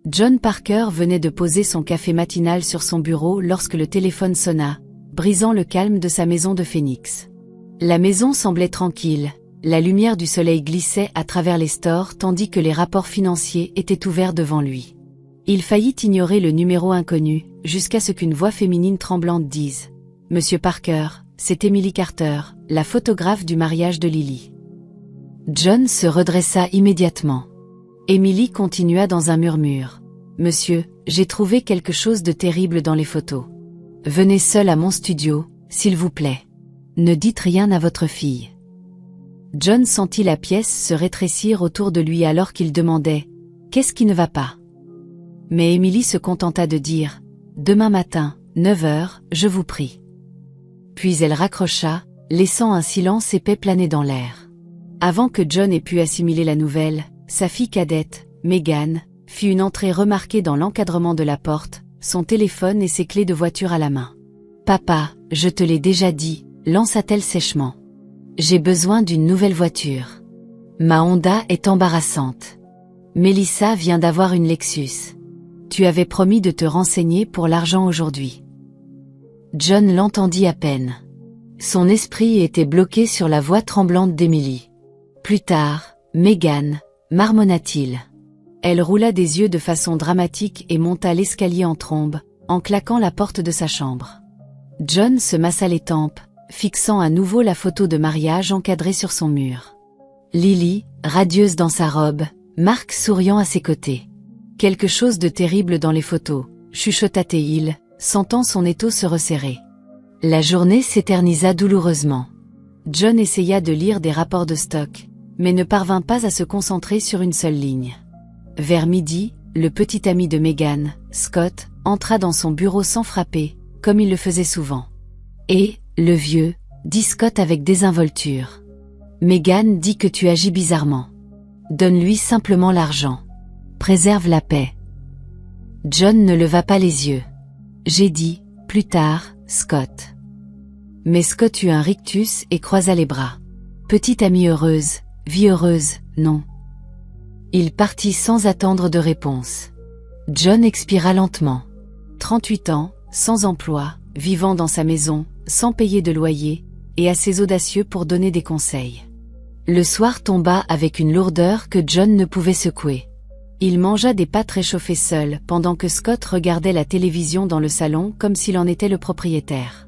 John Parker venait de poser son café matinal sur son bureau lorsque le téléphone sonna, brisant le calme de sa maison de Phoenix. La maison semblait tranquille, la lumière du soleil glissait à travers les stores tandis que les rapports financiers étaient ouverts devant lui. Il faillit ignorer le numéro inconnu, jusqu'à ce qu'une voix féminine tremblante dise « Monsieur Parker, c'est Emily Carter, la photographe du mariage de Lily. » John se redressa immédiatement. Emily continua dans un murmure. « Monsieur, j'ai trouvé quelque chose de terrible dans les photos. Venez seul à mon studio, s'il vous plaît. Ne dites rien à votre fille. » John sentit la pièce se rétrécir autour de lui alors qu'il demandait « Qu'est-ce qui ne va pas ?» Mais Emily se contenta de dire « Demain matin, 9 heures, je vous prie. » Puis elle raccrocha, laissant un silence épais planer dans l'air. Avant que John ait pu assimiler la nouvelle, sa fille cadette, Megan, fit une entrée remarquée dans l'encadrement de la porte, son téléphone et ses clés de voiture à la main. « Papa, je te l'ai déjà dit », lança-t-elle sèchement. « J'ai besoin d'une nouvelle voiture. Ma Honda est embarrassante. Melissa vient d'avoir une Lexus. Tu avais promis de te renseigner pour l'argent aujourd'hui. » John l'entendit à peine. Son esprit était bloqué sur la voix tremblante d'Emily. Plus tard, Megan, marmonna-t-il. Elle roula des yeux de façon dramatique et monta l'escalier en trombe, en claquant la porte de sa chambre. John se massa les tempes, fixant à nouveau la photo de mariage encadrée sur son mur. Lily, radieuse dans sa robe, Mark souriant à ses côtés. Quelque chose de terrible dans les photos, chuchota-t-il, sentant son étau se resserrer. La journée s'éternisa douloureusement. John essaya de lire des rapports de stock, mais ne parvint pas à se concentrer sur une seule ligne. Vers midi, le petit ami de Megan, Scott, entra dans son bureau sans frapper, comme il le faisait souvent. « Et, le vieux, » dit Scott avec désinvolture. « Megan dit que tu agis bizarrement. Donne-lui simplement l'argent. Préserve la paix. » John ne leva pas les yeux. « J'ai dit, plus tard, Scott. » Mais Scott eut un rictus et croisa les bras. « Petite amie heureuse, vie heureuse, non. » Il partit sans attendre de réponse. John expira lentement. 38 ans, sans emploi, vivant dans sa maison, sans payer de loyer, et assez audacieux pour donner des conseils. Le soir tomba avec une lourdeur que John ne pouvait secouer. Il mangea des pâtes réchauffées seul pendant que Scott regardait la télévision dans le salon comme s'il en était le propriétaire.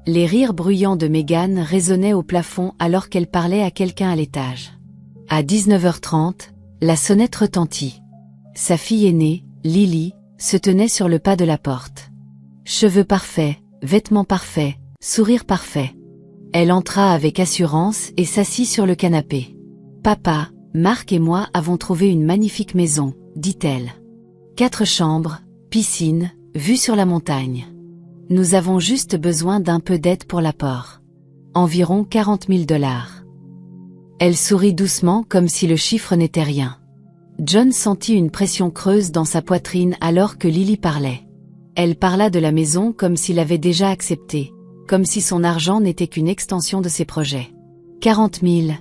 Les rires bruyants de Megan résonnaient au plafond alors qu'elle parlait à quelqu'un à l'étage. À 19h30, la sonnette retentit. Sa fille aînée, Lily, se tenait sur le pas de la porte. Cheveux parfaits, vêtements parfaits, sourire parfait. Elle entra avec assurance et s'assit sur le canapé. « Papa, Mark et moi avons trouvé une magnifique maison, » dit-elle. 4 chambres, piscine, vue sur la montagne. Nous avons juste besoin d'un peu d'aide pour l'apport. Environ $40,000. Elle sourit doucement comme si le chiffre n'était rien. John sentit une pression creuse dans sa poitrine alors que Lily parlait. Elle parla de la maison comme s'il avait déjà accepté, comme si son argent n'était qu'une extension de ses projets. 40 000,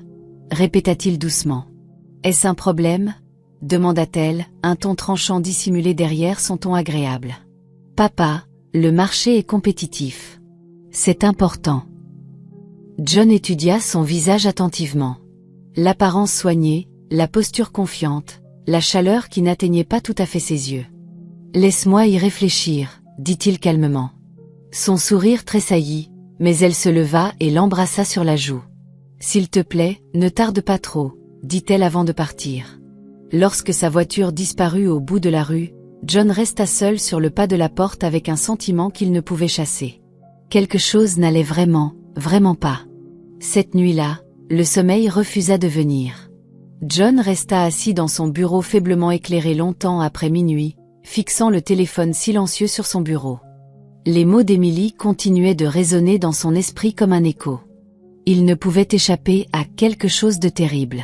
répéta-t-il doucement. Est-ce un problème? Demanda-t-elle, un ton tranchant dissimulé derrière son ton agréable. Papa, le marché est compétitif. C'est important. John étudia son visage attentivement. L'apparence soignée, la posture confiante, la chaleur qui n'atteignait pas tout à fait ses yeux. Laisse-moi y réfléchir, dit-il calmement. Son sourire tressaillit, mais elle se leva et l'embrassa sur la joue. S'il te plaît, ne tarde pas trop, dit-elle avant de partir. Lorsque sa voiture disparut au bout de la rue, John resta seul sur le pas de la porte avec un sentiment qu'il ne pouvait chasser. Quelque chose n'allait vraiment pas. Cette nuit-là, le sommeil refusa de venir. John resta assis dans son bureau faiblement éclairé longtemps après minuit, fixant le téléphone silencieux sur son bureau. Les mots d'Emily continuaient de résonner dans son esprit comme un écho. Il ne pouvait échapper à quelque chose de terrible.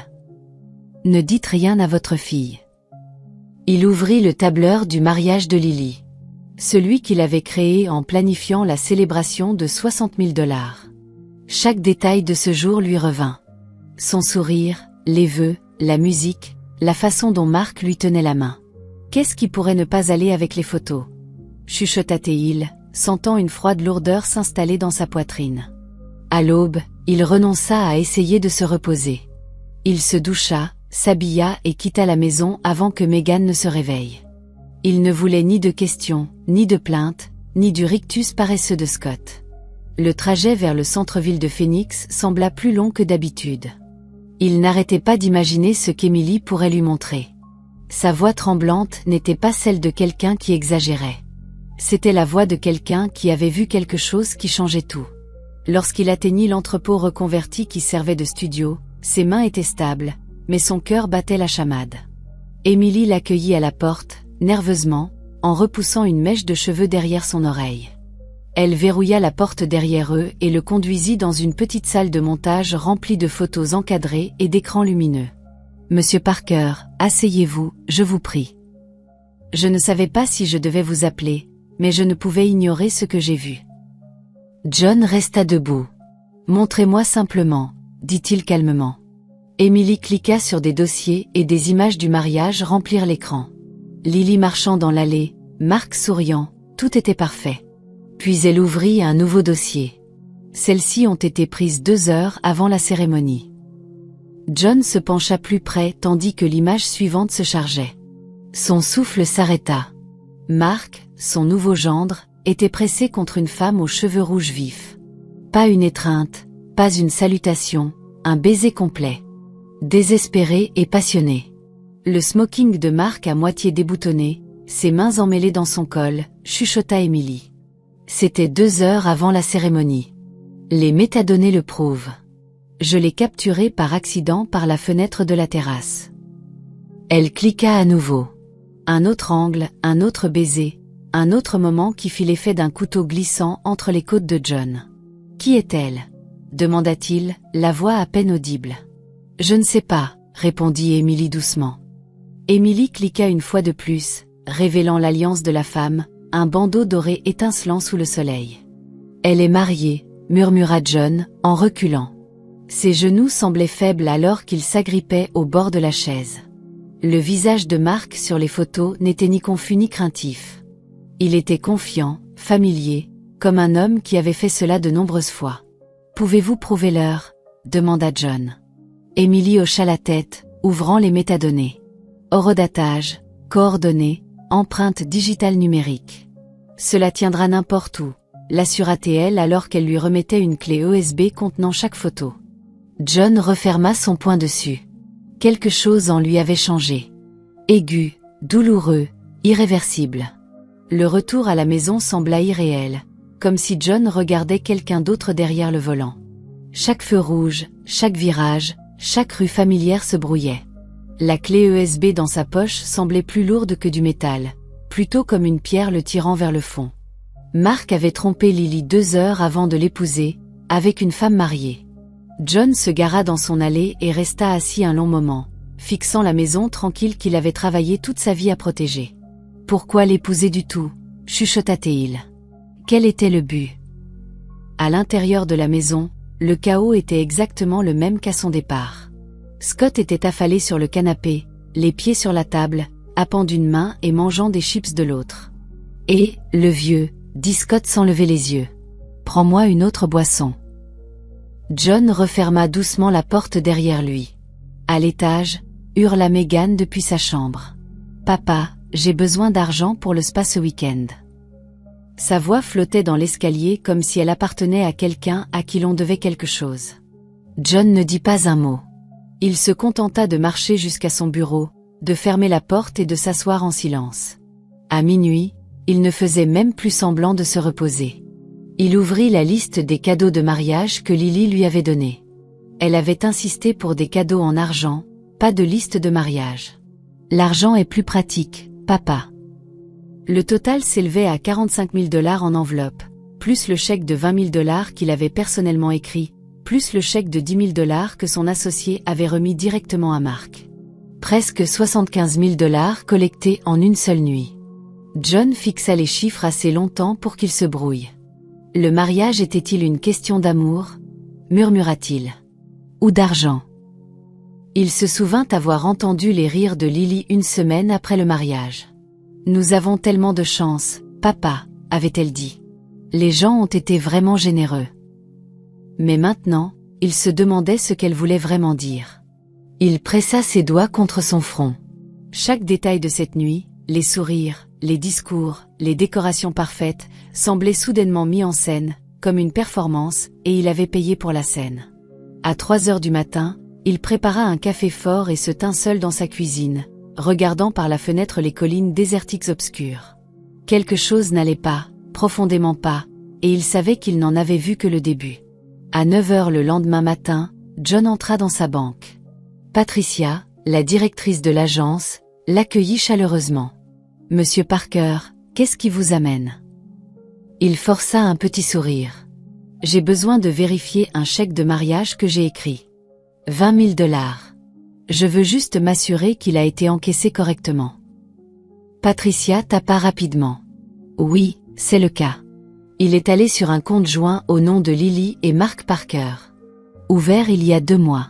Ne dites rien à votre fille. Il ouvrit le tableur du mariage de Lily. Celui qu'il avait créé en planifiant la célébration de $60,000. Chaque détail de ce jour lui revint. Son sourire, les vœux, la musique, la façon dont Mark lui tenait la main. Qu'est-ce qui pourrait ne pas aller avec les photos? Chuchota-t-il, sentant une froide lourdeur s'installer dans sa poitrine. À l'aube, il renonça à essayer de se reposer. Il se doucha, s'habilla et quitta la maison avant que Megan ne se réveille. Il ne voulait ni de questions, ni de plaintes, ni du rictus paresseux de Scott. Le trajet vers le centre-ville de Phoenix sembla plus long que d'habitude. Il n'arrêtait pas d'imaginer ce qu'Emily pourrait lui montrer. Sa voix tremblante n'était pas celle de quelqu'un qui exagérait. C'était la voix de quelqu'un qui avait vu quelque chose qui changeait tout. Lorsqu'il atteignit l'entrepôt reconverti qui servait de studio, ses mains étaient stables, mais son cœur battait la chamade. Emily l'accueillit à la porte, nerveusement, en repoussant une mèche de cheveux derrière son oreille. Elle verrouilla la porte derrière eux et le conduisit dans une petite salle de montage remplie de photos encadrées et d'écrans lumineux. « Monsieur Parker, asseyez-vous, je vous prie. Je ne savais pas si je devais vous appeler, mais je ne pouvais ignorer ce que j'ai vu. » John resta debout. « Montrez-moi simplement, » dit-il calmement. Emily cliqua sur des dossiers et des images du mariage remplirent l'écran. Lily marchant dans l'allée, Mark souriant, tout était parfait. Puis elle ouvrit un nouveau dossier. Celles-ci ont été prises 2 heures avant la cérémonie. John se pencha plus près tandis que l'image suivante se chargeait. Son souffle s'arrêta. Mark, son nouveau gendre, était pressé contre une femme aux cheveux rouges vifs. Pas une étreinte, pas une salutation, un baiser complet. Désespéré et passionné. Le smoking de Mark à moitié déboutonné, ses mains emmêlées dans son col, chuchota Emily. C'était 2 heures avant la cérémonie. Les métadonnées le prouvent. Je l'ai capturé par accident par la fenêtre de la terrasse. Elle cliqua à nouveau. Un autre angle, un autre baiser, un autre moment qui fit l'effet d'un couteau glissant entre les côtes de John. « Qui est-elle » demanda-t-il, la voix à peine audible. « Je ne sais pas » répondit Emily doucement. Emily cliqua une fois de plus, révélant l'alliance de la femme, un bandeau doré étincelant sous le soleil. « Elle est mariée » murmura John, en reculant. Ses genoux semblaient faibles alors qu'il s'agrippait au bord de la chaise. Le visage de Mark sur les photos n'était ni confus ni craintif. Il était confiant, familier, comme un homme qui avait fait cela de nombreuses fois. « Pouvez-vous prouver l'heure » demanda John. Emily hocha la tête, ouvrant les métadonnées. Horodatage, coordonnées, empreinte digitale numérique. Cela tiendra n'importe où, l'assura-t-elle alors qu'elle lui remettait une clé USB contenant chaque photo. John referma son poing dessus. Quelque chose en lui avait changé. Aigu, douloureux, irréversible. Le retour à la maison sembla irréel, comme si John regardait quelqu'un d'autre derrière le volant. Chaque feu rouge, chaque virage, chaque rue familière se brouillait. La clé USB dans sa poche semblait plus lourde que du métal, plutôt comme une pierre le tirant vers le fond. Mark avait trompé Lily 2 heures avant de l'épouser, avec une femme mariée. John se gara dans son allée et resta assis un long moment, fixant la maison tranquille qu'il avait travaillé toute sa vie à protéger. Pourquoi l'épouser du tout, chuchota-t-il. Quel était le but? À l'intérieur de la maison, le chaos était exactement le même qu'à son départ. Scott était affalé sur le canapé, les pieds sur la table, happant d'une main et mangeant des chips de l'autre. « Et, le vieux » dit Scott sans lever les yeux. « Prends-moi une autre boisson. » John referma doucement la porte derrière lui. À l'étage, hurla Megan depuis sa chambre. « Papa, j'ai besoin d'argent pour le spa ce week-end. » Sa voix flottait dans l'escalier comme si elle appartenait à quelqu'un à qui l'on devait quelque chose. John ne dit pas un mot. Il se contenta de marcher jusqu'à son bureau, de fermer la porte et de s'asseoir en silence. À minuit, il ne faisait même plus semblant de se reposer. Il ouvrit la liste des cadeaux de mariage que Lily lui avait donnés. Elle avait insisté pour des cadeaux en argent, pas de liste de mariage. L'argent est plus pratique, papa. Le total s'élevait à 45 000 $ en enveloppe, plus le chèque de 20 000 $ qu'il avait personnellement écrit, plus le chèque de 10 000 $ que son associé avait remis directement à Mark. Presque 75 000 $ collectés en une seule nuit. John fixa les chiffres assez longtemps pour qu'il se brouille. Le mariage était-il une question d'amour? Murmura-t-il. Ou d'argent? Il se souvint avoir entendu les rires de Lily une semaine après le mariage. Nous avons tellement de chance, papa, avait-elle dit. Les gens ont été vraiment généreux. Mais maintenant, il se demandait ce qu'elle voulait vraiment dire. Il pressa ses doigts contre son front. Chaque détail de cette nuit, les sourires, les discours, les décorations parfaites, semblaient soudainement mis en scène, comme une performance, et il avait payé pour la scène. À 3 heures du matin, il prépara un café fort et se tint seul dans sa cuisine, regardant par la fenêtre les collines désertiques obscures. Quelque chose n'allait pas, profondément pas, et il savait qu'il n'en avait vu que le début. À 9 heures le lendemain matin, John entra dans sa banque. Patricia, la directrice de l'agence, l'accueillit chaleureusement. « Monsieur Parker, qu'est-ce qui vous amène ?» Il força un petit sourire. « J'ai besoin de vérifier un chèque de mariage que j'ai écrit. 20 000 $. Je veux juste m'assurer qu'il a été encaissé correctement. » Patricia tapa rapidement. « Oui, c'est le cas. Il est allé sur un compte joint au nom de Lily et Mark Parker. Ouvert il y a 2 mois. »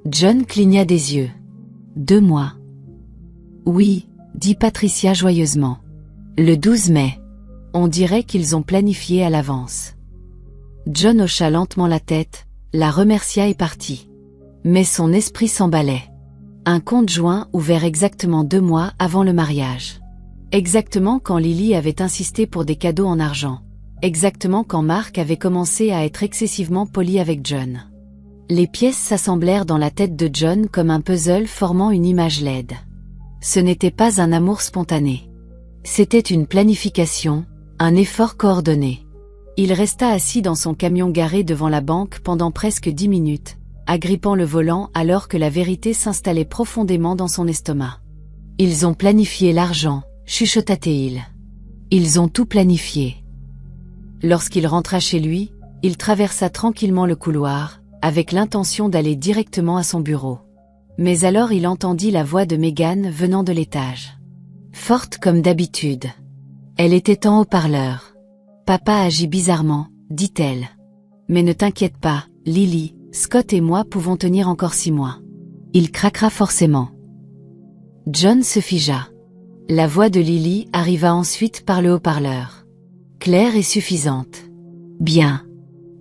John cligna des yeux. « 2 mois. » « Oui, » dit Patricia joyeusement. « Le 12 mai. On dirait qu'ils ont planifié à l'avance. » John hocha lentement la tête, la remercia et partit. Mais son esprit s'emballait. Un compte joint ouvert exactement 2 mois avant le mariage. Exactement quand Lily avait insisté pour des cadeaux en argent. Exactement quand Mark avait commencé à être excessivement poli avec John. Les pièces s'assemblèrent dans la tête de John comme un puzzle formant une image laide. Ce n'était pas un amour spontané. C'était une planification, un effort coordonné. Il resta assis dans son camion garé devant la banque pendant presque 10 minutes, agrippant le volant alors que la vérité s'installait profondément dans son estomac. Ils ont planifié l'argent, chuchota-t-il. Ils ont tout planifié. Lorsqu'il rentra chez lui, il traversa tranquillement le couloir, avec l'intention d'aller directement à son bureau. Mais alors il entendit la voix de Megan venant de l'étage. Forte comme d'habitude. Elle était en haut-parleur. « Papa agit bizarrement, » dit-elle. « Mais ne t'inquiète pas, Lily, Scott et moi pouvons tenir encore 6 mois. Il craquera forcément. » John se figea. La voix de Lily arriva ensuite par le haut-parleur. Claire et suffisante. « Bien.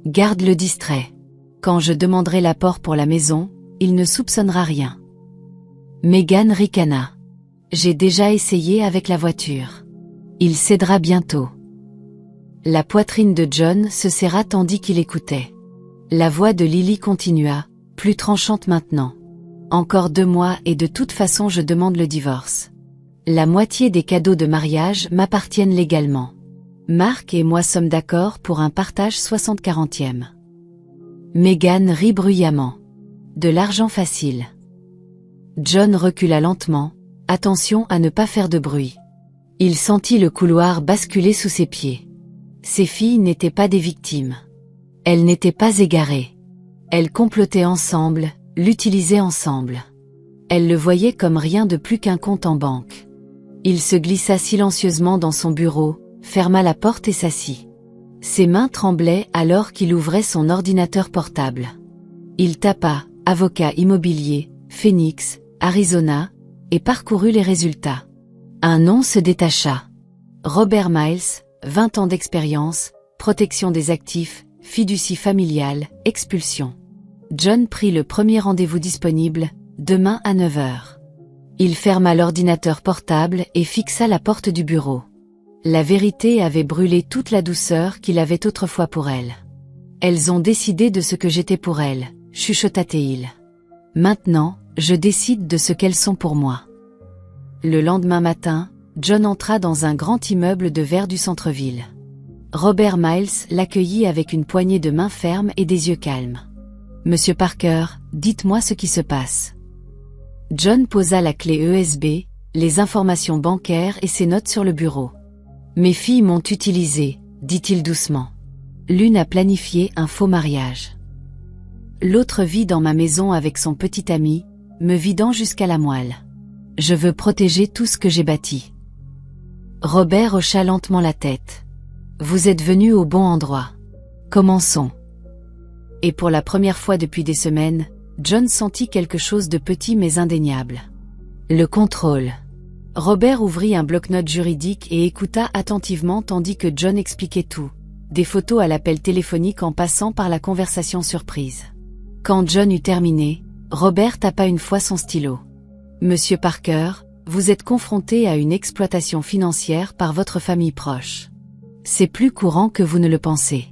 Garde-le distrait. Quand je demanderai l'apport pour la maison, il ne soupçonnera rien. » Megan ricana. « J'ai déjà essayé avec la voiture. Il cédera bientôt. » La poitrine de John se serra tandis qu'il écoutait. La voix de Lily continua, plus tranchante maintenant. « Encore 2 mois et de toute façon je demande le divorce. La moitié des cadeaux de mariage m'appartiennent légalement. Mark et moi sommes d'accord pour un partage 60/40. » Megan rit bruyamment. De l'argent facile. John recula lentement, attention à ne pas faire de bruit. Il sentit le couloir basculer sous ses pieds. Ses filles n'étaient pas des victimes. Elles n'étaient pas égarées. Elles complotaient ensemble, l'utilisaient ensemble. Elles le voyaient comme rien de plus qu'un compte en banque. Il se glissa silencieusement dans son bureau, ferma la porte et s'assit. Ses mains tremblaient alors qu'il ouvrait son ordinateur portable. Il tapa « Avocat immobilier, Phoenix, Arizona » et parcourut les résultats. Un nom se détacha. Robert Miles, 20 ans d'expérience, protection des actifs, fiducie familiale, expulsion. John prit le premier rendez-vous disponible, demain à 9 heures. Il ferma l'ordinateur portable et fixa la porte du bureau. La vérité avait brûlé toute la douceur qu'il avait autrefois pour elle. Elles ont décidé de ce que j'étais pour elles, chuchota-t-il. Maintenant, je décide de ce qu'elles sont pour moi. Le lendemain matin, John entra dans un grand immeuble de verre du centre-ville. Robert Miles l'accueillit avec une poignée de main ferme et des yeux calmes. « Monsieur Parker, dites-moi ce qui se passe. » John posa la clé USB, les informations bancaires et ses notes sur le bureau. « Mes filles m'ont utilisé, » dit-il doucement. « L'une a planifié un faux mariage. L'autre vit dans ma maison avec son petit ami, me vidant jusqu'à la moelle. Je veux protéger tout ce que j'ai bâti. » Robert hocha lentement la tête. « Vous êtes venu au bon endroit. Commençons. » Et pour la première fois depuis des semaines, John sentit quelque chose de petit mais indéniable. Le contrôle. Robert ouvrit un bloc-notes juridique et écouta attentivement tandis que John expliquait tout, des photos à l'appel téléphonique en passant par la conversation surprise. Quand John eut terminé, Robert tapa une fois son stylo. « Monsieur Parker, vous êtes confronté à une exploitation financière par votre famille proche. C'est plus courant que vous ne le pensez. »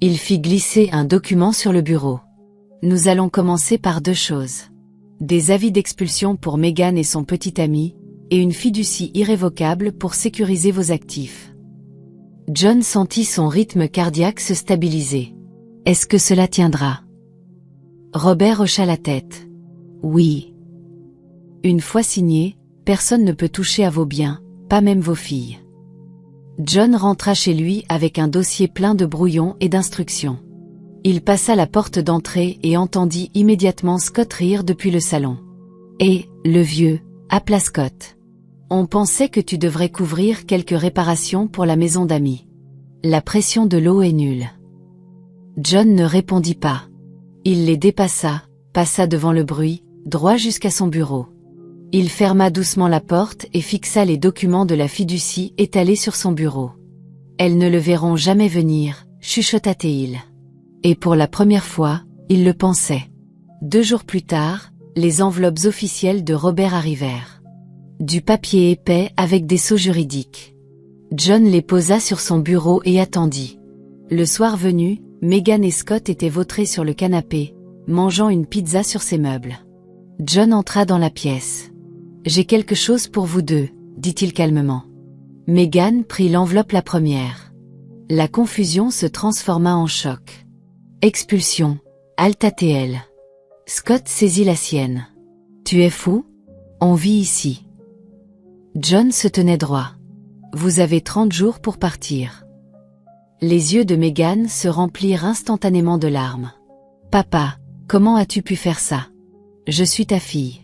Il fit glisser un document sur le bureau. « Nous allons commencer par 2 choses. Des avis d'expulsion pour Meghan et son petit ami, et une fiducie irrévocable pour sécuriser vos actifs. » John sentit son rythme cardiaque se stabiliser. « Est-ce que cela tiendra ?» Robert hocha la tête. « Oui. » Une fois signé, personne ne peut toucher à vos biens, pas même vos filles. John rentra chez lui avec un dossier plein de brouillons et d'instructions. Il passa la porte d'entrée et entendit immédiatement Scott rire depuis le salon. « Et, le vieux, appela Scott. On pensait que tu devrais couvrir quelques réparations pour la maison d'amis. La pression de l'eau est nulle. » John ne répondit pas. Il les dépassa, passa devant le bruit, droit jusqu'à son bureau. Il ferma doucement la porte et fixa les documents de la fiducie étalés sur son bureau. « Elles ne le verront jamais venir, chuchota-t-il. Et pour la première fois, il le pensait. 2 jours plus tard, les enveloppes officielles de Robert arrivèrent. Du papier épais avec des sceaux juridiques. John les posa sur son bureau et attendit. Le soir venu, Meghan et Scott étaient vautrés sur le canapé, mangeant une pizza sur ses meubles. John entra dans la pièce. « J'ai quelque chose pour vous deux, » dit-il calmement. Meghan prit l'enveloppe la première. La confusion se transforma en choc. Expulsion, Alta-TL. Scott saisit la sienne. « Tu es fou ? On vit ici. » John se tenait droit. « Vous avez 30 jours pour partir. » Les yeux de Meghan se remplirent instantanément de larmes. « Papa, comment as-tu pu faire ça ? Je suis ta fille. »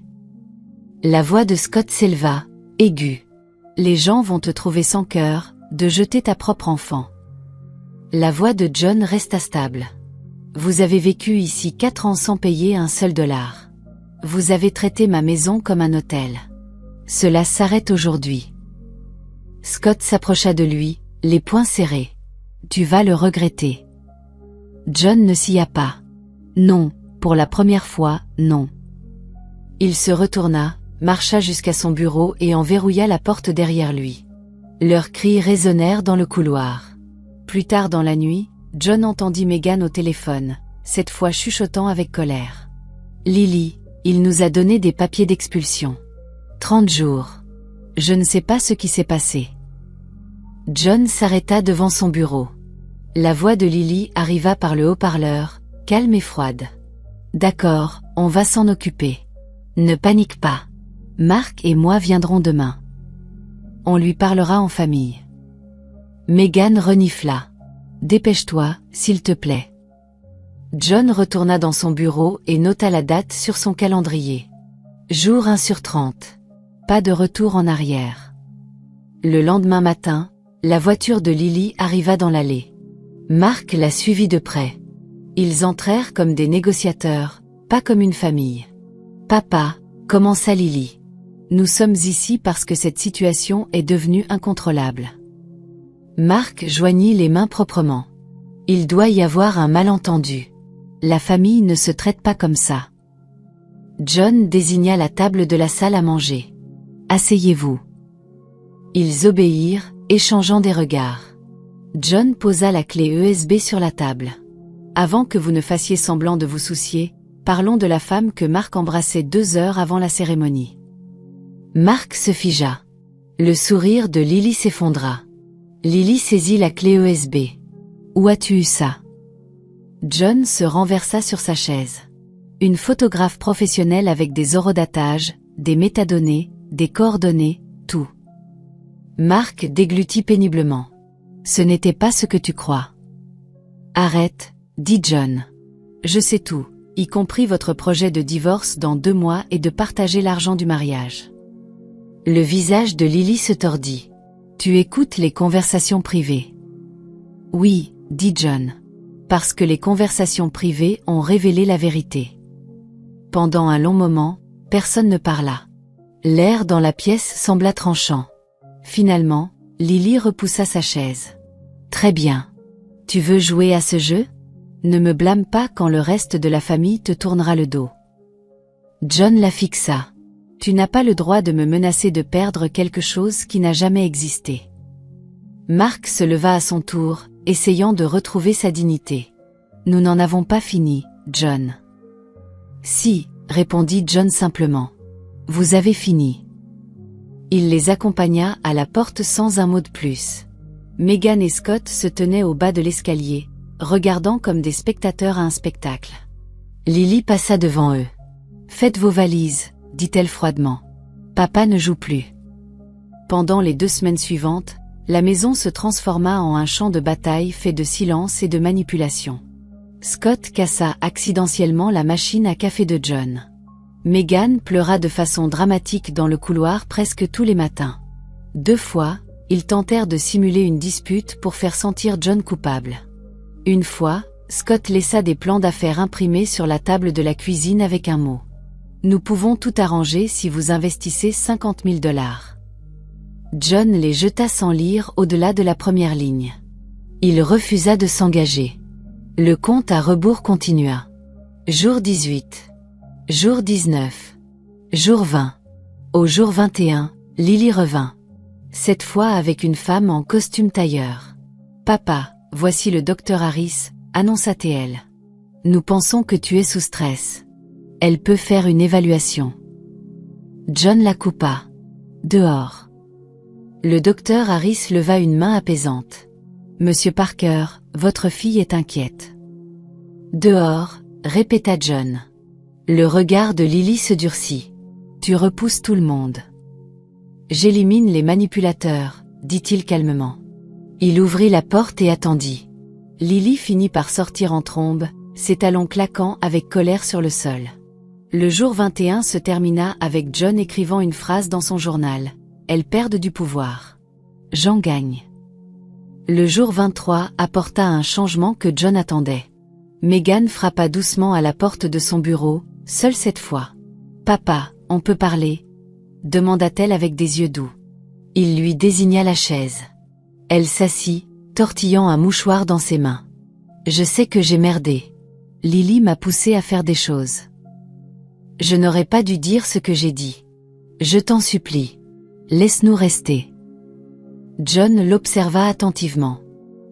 La voix de Scott s'éleva, aiguë. « Les gens vont te trouver sans cœur, de jeter ta propre enfant. » La voix de John resta stable. « Vous avez vécu ici 4 ans sans payer un seul dollar. Vous avez traité ma maison comme un hôtel. Cela s'arrête aujourd'hui. » Scott s'approcha de lui, les poings serrés. « Tu vas le regretter. » John ne sia pas. « Non, pour la première fois, non. » Il se retourna, marcha jusqu'à son bureau et en verrouilla la porte derrière lui. Leurs cris résonnèrent dans le couloir. Plus tard dans la nuit, John entendit Meghan au téléphone, cette fois chuchotant avec colère. « Lily, il nous a donné des papiers d'expulsion. 30 jours. Je ne sais pas ce qui s'est passé. » John s'arrêta devant son bureau. La voix de Lily arriva par le haut-parleur, calme et froide. « D'accord, on va s'en occuper. Ne panique pas. Marc et moi viendrons demain. On lui parlera en famille. » Meghan renifla. « Dépêche-toi, s'il te plaît. » John retourna dans son bureau et nota la date sur son calendrier. Jour 1 sur 30. Pas de retour en arrière. Le lendemain matin, la voiture de Lily arriva dans l'allée. Marc la suivit de près. Ils entrèrent comme des négociateurs, pas comme une famille. « Papa, » commença Lily. « Nous sommes ici parce que cette situation est devenue incontrôlable. » Marc joignit les mains proprement. « Il doit y avoir un malentendu. La famille ne se traite pas comme ça. » John désigna la table de la salle à manger. « Asseyez-vous. » Ils obéirent, échangeant des regards. John posa la clé USB sur la table. « Avant que vous ne fassiez semblant de vous soucier, parlons de la femme que Marc embrassait 2 heures avant la cérémonie. » Marc se figea. Le sourire de Lily s'effondra. Lily saisit la clé USB. « Où as-tu eu ça ?» John se renversa sur sa chaise. Une photographe professionnelle avec des horodatages, des métadonnées, des coordonnées, tout. Marc déglutit péniblement. « Ce n'était pas ce que tu crois. »« Arrête, » dit John. « Je sais tout, y compris votre projet de divorce dans 2 mois et de partager l'argent du mariage. » Le visage de Lily se tordit. « Tu écoutes les conversations privées. »« Oui, » dit John. « Parce que les conversations privées ont révélé la vérité. » Pendant un long moment, personne ne parla. L'air dans la pièce sembla tranchant. Finalement, Lily repoussa sa chaise. Très bien. Tu veux jouer à ce jeu? Ne me blâme pas quand le reste de la famille te tournera le dos. John la fixa. Tu n'as pas le droit de me menacer de perdre quelque chose qui n'a jamais existé. Mark se leva à son tour, essayant de retrouver sa dignité. Nous n'en avons pas fini, John. Si, répondit John simplement. Vous avez fini. Il les accompagna à la porte sans un mot de plus. Megan et Scott se tenaient au bas de l'escalier, regardant comme des spectateurs à un spectacle. Lily passa devant eux. Faites vos valises, dit-elle froidement. Papa ne joue plus. Pendant les 2 semaines suivantes, la maison se transforma en un champ de bataille fait de silence et de manipulation. Scott cassa accidentellement la machine à café de John. Megan pleura de façon dramatique dans le couloir presque tous les matins. 2 fois, ils tentèrent de simuler une dispute pour faire sentir John coupable. Une fois, Scott laissa des plans d'affaires imprimés sur la table de la cuisine avec un mot. Nous pouvons tout arranger si vous investissez 50 000 $. John les jeta sans lire au-delà de la première ligne. Il refusa de s'engager. Le compte à rebours continua. Jour 18. Jour 19. Jour 20. Au jour 21, Lily revint. Cette fois avec une femme en costume tailleur. Papa, voici le docteur Harris, annonça-t-elle. Nous pensons que tu es sous stress. Elle peut faire une évaluation. John la coupa. Dehors. Le docteur Harris leva une main apaisante. Monsieur Parker, votre fille est inquiète. Dehors, répéta John. Le regard de Lily se durcit. Tu repousses tout le monde. J'élimine les manipulateurs, dit-il calmement. Il ouvrit la porte et attendit. Lily finit par sortir en trombe, ses talons claquant avec colère sur le sol. Le jour 21 se termina avec John écrivant une phrase dans son journal. Elles perdent du pouvoir. J'en gagne. Le jour 23 apporta un changement que John attendait. Megan frappa doucement à la porte de son bureau, seule cette fois. Papa, on peut parler? Demanda-t-elle avec des yeux doux. Il lui désigna la chaise. Elle s'assit, tortillant un mouchoir dans ses mains. Je sais que j'ai merdé. Lily m'a poussé à faire des choses. Je n'aurais pas dû dire ce que j'ai dit. Je t'en supplie. Laisse-nous rester. John l'observa attentivement.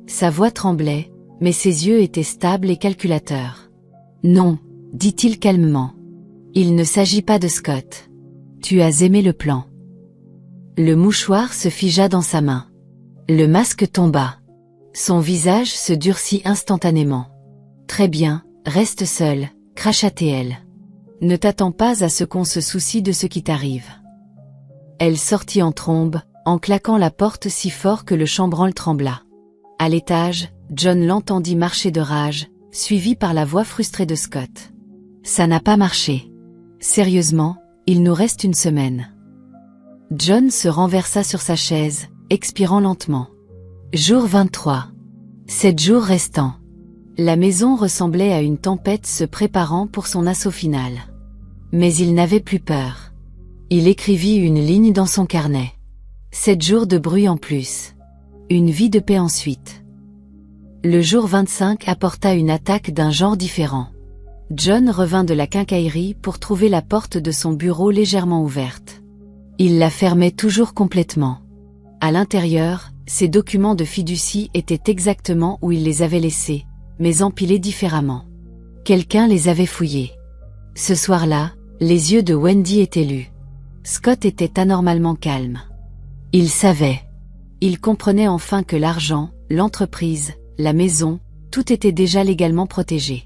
Sa voix tremblait, mais ses yeux étaient stables et calculateurs. Non, dit-il calmement. Il ne s'agit pas de Scott. Tu as aimé le plan. Le mouchoir se figea dans sa main. Le masque tomba. Son visage se durcit instantanément. Très bien, reste seul, cracha-t-elle. Ne t'attends pas à ce qu'on se soucie de ce qui t'arrive. Elle sortit en trombe, en claquant la porte si fort que le chambranle trembla. À l'étage, John l'entendit marcher de rage, suivi par la voix frustrée de Scott. Ça n'a pas marché. Sérieusement, il nous reste 1 semaine. John se renversa sur sa chaise, expirant lentement. Jour 23. 7 jours restants. La maison ressemblait à une tempête se préparant pour son assaut final. Mais il n'avait plus peur. Il écrivit une ligne dans son carnet. 7 jours de bruit en plus. Une vie de paix ensuite. Le jour 25 apporta une attaque d'un genre différent. John revint de la quincaillerie pour trouver la porte de son bureau légèrement ouverte. Il la fermait toujours complètement. À l'intérieur, ses documents de fiducie étaient exactement où il les avait laissés, mais empilés différemment. Quelqu'un les avait fouillés. Ce soir-là, les yeux de Wendy étaient lus. Scott était anormalement calme. Il savait. Il comprenait enfin que l'argent, l'entreprise, la maison, tout était déjà légalement protégé.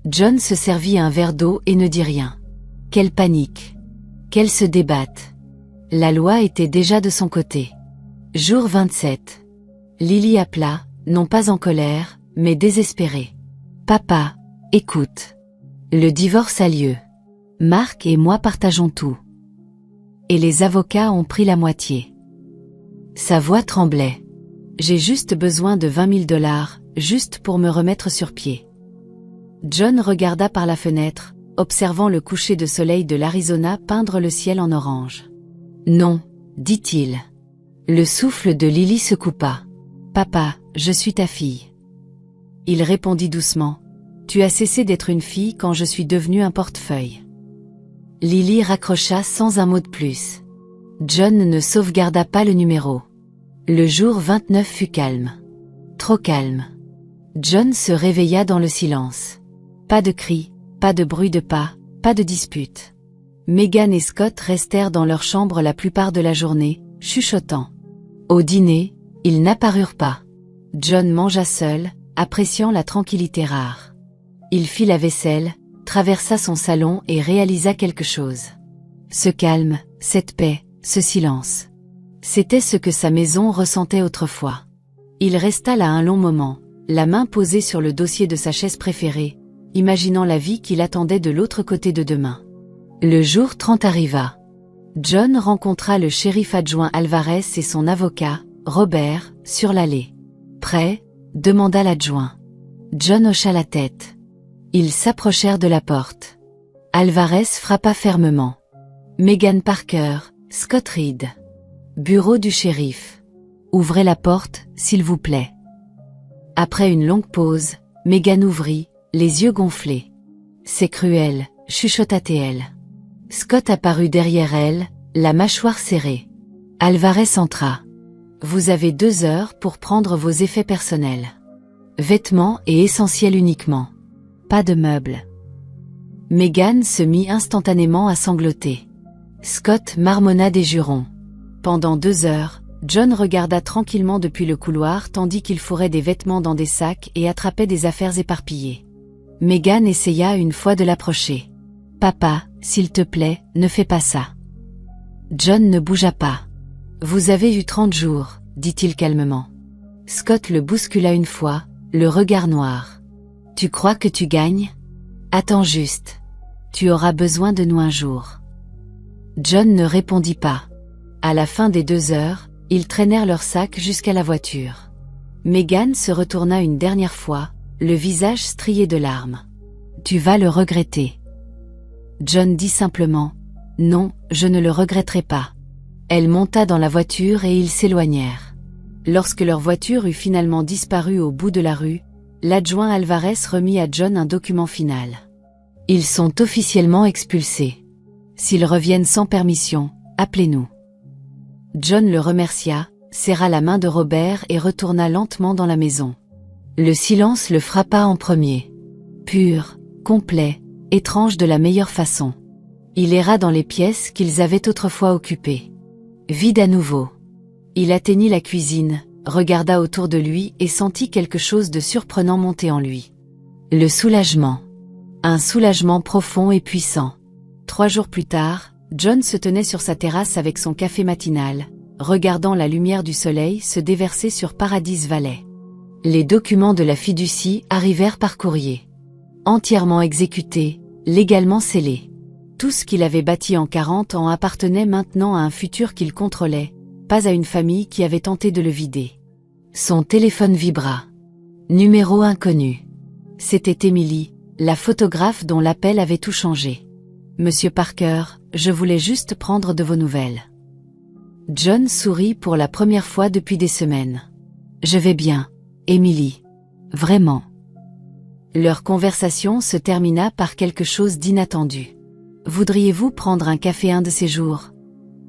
John se servit un verre d'eau et ne dit rien. Quelle panique. Qu'elle se débatte. La loi était déjà de son côté. Jour 27. Lily appela, non pas en colère, mais désespérée. Papa, écoute. Le divorce a lieu. Mark et moi partageons tout. Et les avocats ont pris la moitié. Sa voix tremblait. J'ai juste besoin de 20 000 $, juste pour me remettre sur pied. John regarda par la fenêtre, observant le coucher de soleil de l'Arizona peindre le ciel en orange. Non, dit-il. Le souffle de Lily se coupa. Papa, je suis ta fille. Il répondit doucement. Tu as cessé d'être une fille quand je suis devenu un portefeuille. Lily raccrocha sans un mot de plus. John ne sauvegarda pas le numéro. Le jour 29 fut calme. Trop calme. John se réveilla dans le silence. Pas de cris, pas de bruit de pas, pas de dispute. Megan et Scott restèrent dans leur chambre la plupart de la journée, chuchotant. Au dîner, ils n'apparurent pas. John mangea seul, appréciant la tranquillité rare. Il fit la vaisselle, traversa son salon et réalisa quelque chose. Ce calme, cette paix, ce silence. C'était ce que sa maison ressentait autrefois. Il resta là un long moment, la main posée sur le dossier de sa chaise préférée, imaginant la vie qui l'attendait de l'autre côté de demain. Le jour 30 arriva. John rencontra le shérif adjoint Alvarez et son avocat, Robert, sur l'allée. « Prêt ?» demanda l'adjoint. John hocha la tête. Ils s'approchèrent de la porte. Alvarez frappa fermement. Megan Parker, Scott Reed. Bureau du shérif. Ouvrez la porte, s'il vous plaît. Après une longue pause, Megan ouvrit, les yeux gonflés. C'est cruel, chuchota-t-elle. Scott apparut derrière elle, la mâchoire serrée. Alvarez entra. Vous avez 2 heures pour prendre vos effets personnels. Vêtements et essentiels uniquement. Pas de meubles. Megan se mit instantanément à sangloter. Scott marmonna des jurons. Pendant 2 heures, John regarda tranquillement depuis le couloir tandis qu'il fourrait des vêtements dans des sacs et attrapait des affaires éparpillées. Megan essaya une fois de l'approcher. « Papa, s'il te plaît, ne fais pas ça. » John ne bougea pas. « Vous avez eu 30 jours, dit-il calmement. Scott le bouscula une fois, le regard noir. « Tu crois que tu gagnes? Attends juste. Tu auras besoin de nous un jour. » John ne répondit pas. À la fin des 2 heures, ils traînèrent leur sac jusqu'à la voiture. Megan se retourna une dernière fois, le visage strié de larmes. « Tu vas le regretter. » John dit simplement « Non, je ne le regretterai pas. » Elle monta dans la voiture et ils s'éloignèrent. Lorsque leur voiture eut finalement disparu au bout de la rue, l'adjoint Alvarez remit à John un document final. « Ils sont officiellement expulsés. S'ils reviennent sans permission, appelez-nous. » John le remercia, serra la main de Robert et retourna lentement dans la maison. Le silence le frappa en premier. Pur, complet, étrange de la meilleure façon. Il erra dans les pièces qu'ils avaient autrefois occupées. Vide à nouveau. Il atteignit la cuisine, regarda autour de lui et sentit quelque chose de surprenant monter en lui. Le soulagement. Un soulagement profond et puissant. 3 jours plus tard, John se tenait sur sa terrasse avec son café matinal, regardant la lumière du soleil se déverser sur Paradise Valley. Les documents de la fiducie arrivèrent par courrier. Entièrement exécutés, légalement scellés. Tout ce qu'il avait bâti en 40 ans appartenait maintenant à un futur qu'il contrôlait, pas à une famille qui avait tenté de le vider. Son téléphone vibra. Numéro inconnu. C'était Emily, la photographe dont l'appel avait tout changé. « Monsieur Parker, je voulais juste prendre de vos nouvelles. » John sourit pour la première fois depuis des semaines. « Je vais bien, Emily. Vraiment. » Leur conversation se termina par quelque chose d'inattendu. « Voudriez-vous prendre un café un de ces jours ?»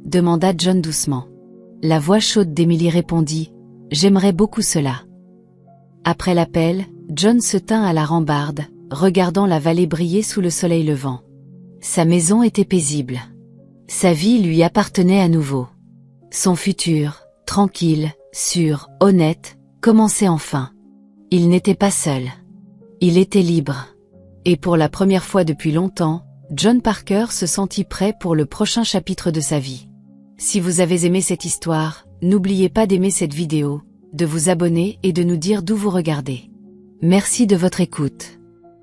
demanda John doucement. La voix chaude d'Emily répondit « J'aimerais beaucoup cela. » Après l'appel, John se tint à la rambarde, regardant la vallée briller sous le soleil levant. Sa maison était paisible. Sa vie lui appartenait à nouveau. Son futur, tranquille, sûr, honnête, commençait enfin. Il n'était pas seul. Il était libre. Et pour la première fois depuis longtemps, John Parker se sentit prêt pour le prochain chapitre de sa vie. Si vous avez aimé cette histoire, n'oubliez pas d'aimer cette vidéo, de vous abonner et de nous dire d'où vous regardez. Merci de votre écoute.